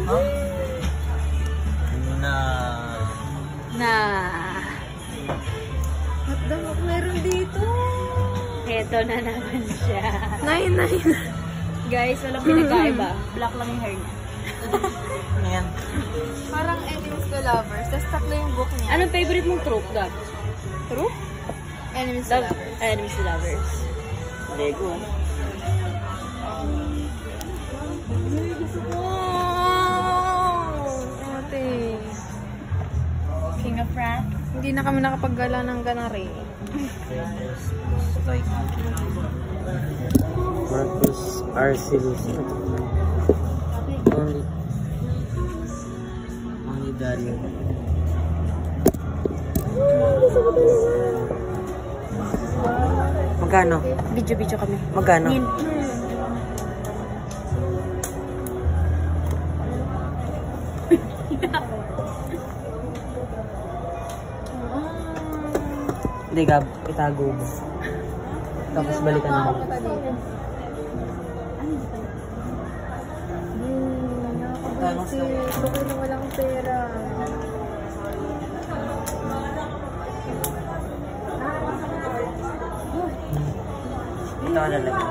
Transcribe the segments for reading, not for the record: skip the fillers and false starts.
Huh? Na. What the fuck meron dito? Ito na naman siya. Nine. Guys, walang pinagkaiba. Black lang yung hair niya. Ayan. Parang enemies to lovers. Tapos tatlo yung book niya. Anong favorite mong trope, Gab? Trope? Enemies to lovers. Enemies to lovers. Lego. Ate. King of Rats. Hindi na kami nakapaggala ng ganari. Marcus Arcelus. Only Dario. Magkano? Video kami. Magkano? Hindi, Gab. Itago mo. Tapos balikan mo. Bakit na walang pera? Ito ka nalagay.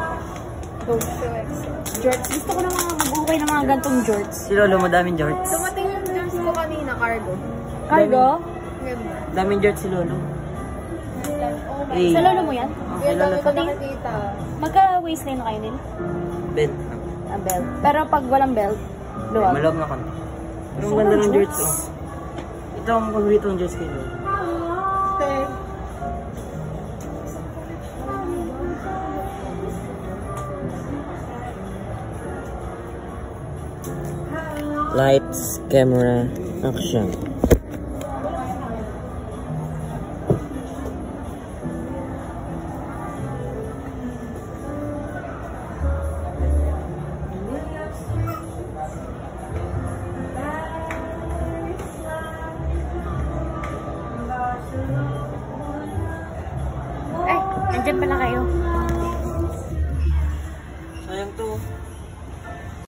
Jorts. Gusto ko na mga mag-ukay ng mga gantong jorts. Si Lolo, madaming jorts. Dumating yung dress ko kanina, cargo. Cargo? Ganda. Daming jorts si Lolo. Hey. Sa lolo mo yan? Oh, Kaya kay dami Lolo ko to. nakikita. Magka-waistline na kayo din? Ben. Ang belt. Pero pag walang belt, luwag. Malawag na konti. Pero ang ganda ng jorts, oh. Ito ang paborito ng jorts kay Lolo. Okay. Lights, camera, action. Ay, andyan pala kayo.